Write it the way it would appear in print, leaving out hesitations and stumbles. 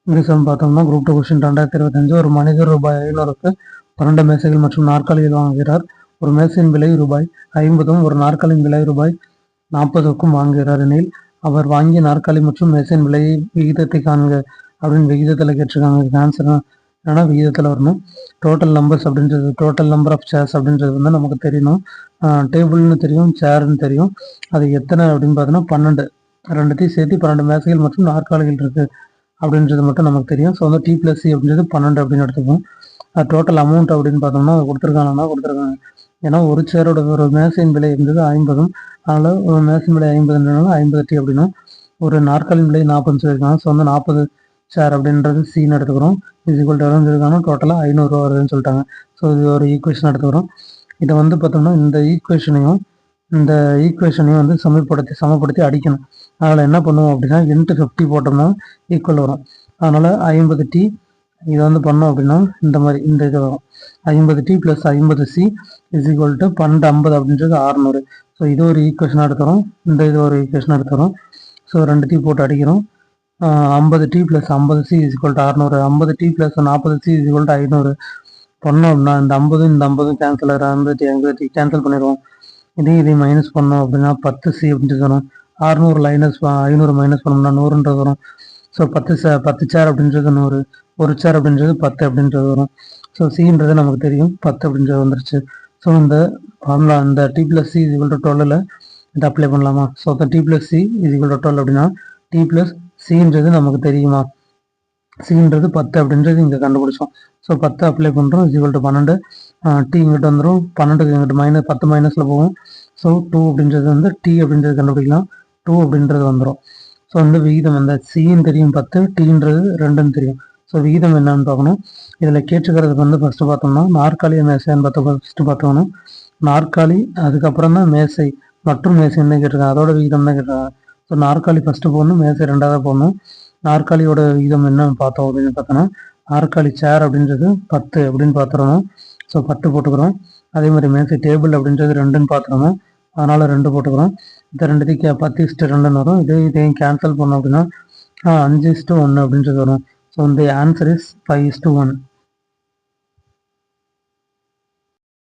English பார்த்தோம்னா group 2 question 2025. ஒரு மனிதர் ரூபாய் 500க்கு 12 மேசைகள் மற்றும் நாற்காலிகள் வாங்குகிறார். ஒரு மேசையின் விலை ரூபாய் 50 ஒரு நாற்காலியின் விலை ரூபாய் 40க்கும் வாங்குகிறார் எனில் அவர் வாங்கிய நாற்காலி மற்றும் மேசையின் விலை விகிதத்தை காண்க அப்படின்னு விகிதத்தில் கேட்டிருக்காங்க. இதுக்கு ஆன்சர் என்னன்னா விகிதத்தில் வரணும். டோட்டல் நம்பர்ஸ் அப்படின்றது டோட்டல் நம்பர் ஆஃப் சேர்ஸ் அப்படின்றது வந்து நமக்கு தெரியணும். டேபிள்னு தெரியும், சேர்ன்னு தெரியும். அது எத்தனை அப்படின்னு பார்த்தோன்னா 12, ரெண்டுத்தையும் சேர்த்து 12 மேசைகள் மற்றும் நாற்காலிகள் இருக்குது அப்படின்றது மட்டும் நமக்கு தெரியும். ஸோ வந்து T+C அப்படின்றது 12 அப்படின்னு எடுத்துப்போம். அது டோட்டல் அமௌண்ட் அப்படின்னு பார்த்தோம்னா அது கொடுத்துருக்காங்க. ஏன்னா ஒரு சேரோட ஒரு மேசையின் விலை இருந்தது 50, அதனால் ஒரு மேசையின் விலை 50ன்றனால 50T அப்படின்னா ஒரு நாற்காலின் விலை 40 சொல்லியிருக்காங்க. ஸோ வந்து 40 சேர் அப்படின்றது சின்னு எடுத்துக்கிறோம். இஸ்இக்குவல் டு எவ்வளோன்னு சொல்லியிருக்காங்க, டோட்டலாக 500 ரூபா வருதுன்னு சொல்லிட்டாங்க. ஸோ இது ஒரு ஈக்குவேஷன் எடுத்துக்கிறோம். இதை வந்து பார்த்தோம்னா இந்த ஈக்குவேஷனையும் வந்து சமப்படுத்தி அடிக்கணும். அதனால் என்ன பண்ணுவோம் அப்படின்னா இன்ட்டு 50 போட்டோம்னா ஈக்குவல் வரும். அதனால் 50T இதை வந்து பண்ணோம் அப்படின்னா இந்த மாதிரி இந்த இது வரும். 50T + 50C இஸ்இக்குவல் டு 1250 அப்படின்றது 600. ஸோ இது ஒரு ஈக்குவேஷனாக எடுத்துகிறோம், இந்த இது ஒரு ஈக்குவேஷனாக எடுத்துக்கிறோம். ஸோ 2T போட்டு அடிக்கிறோம். 50T + 50C is equal to 600. 50T + 40C is equal to 500 பண்ணோம் அப்படின்னா இந்த 50 கேன்சல் ஆகிடும். 50T கேன்சல் பண்ணிடுவோம். இதையும் மைனஸ் பண்ணோம் அப்படின்னா 10C அப்படின்ட்டு வரும். 600 500 மைனஸ் பண்ணோம்னா 100ன்றது வரும். ஸோ 10 சேர் அப்படின்றது 100, ஒரு சேர் அப்படின்றது 10 அப்படின்றது வரும். ஸோ சின்றது நமக்கு தெரியும் 10 அப்படின்றது வந்துருச்சு. ஸோ இந்த ஃபார்முலா இந்த T+C இஸ்இக்குவல் டு 12 இதை அப்ளை பண்ணலாமா? ஸோ அந்த T+C இஸ்இக்குவல் டு 12 அப்படின்னா T+Cன்றது நமக்கு தெரியுமா? சின்றது 10 அப்படின்றது இங்கே கண்டுபிடிச்சோம். ஸோ 10 அப்ளை பண்ணுறோம் இஸ்இக்குவல் டு 12. T இங்கிட்ட வந்துடும், 12க்கு இங்கிட்ட 10 மைனஸில் போகும். ஸோ 2 அப்படின்றது வந்து T அப்படின்றது கண்டுபிடிக்கலாம். 2 அப்படின்றது வந்துடும். ஸோ வந்து விகிதம் அந்த சின்னு தெரியும் 10, Tன்றது 2ன்னு தெரியும். ஸோ விகிதம் என்னன்னு பார்க்கணும். இதில் கேட்டுக்கிறதுக்கு வந்து ஃபஸ்ட்டு பார்த்தோம்னா நாற்காலி மேசைன்னு ஃபஸ்ட்டு பார்த்தோம்னா நாற்காலி, அதுக்கப்புறம் தான் மேசை மற்றும் மேசை என்ன கேட்டிருக்காங்க, அதோட விகிதம் தான் கேட்டிருக்காங்க. ஸோ நாற்காலி ஃபஸ்ட்டு போடணும், மேசை 2வது போடணும். நாற்காலியோட விகிதம் என்னன்னு பார்த்தோம் அப்படின்னு பார்த்தோன்னா நாற்காலி சேர் அப்படின்றது 10 அப்படின்னு பார்த்துருந்தோம். ஸோ 10 போட்டுக்கிறோம். அதே மாதிரி மேசை டேபிள் அப்படின்றது 2ன்னு பார்த்துருந்தோம், அதனால் 2 போட்டுக்கிறோம். இந்த 2த்தையும் 10:2ன்னு வரும். இதையும் கேன்சல் பண்ணோம் அப்படின்னா 5:1 அப்படின்றது வரும். ஸோ இந்த ஆன்சர் இஸ் 5:1.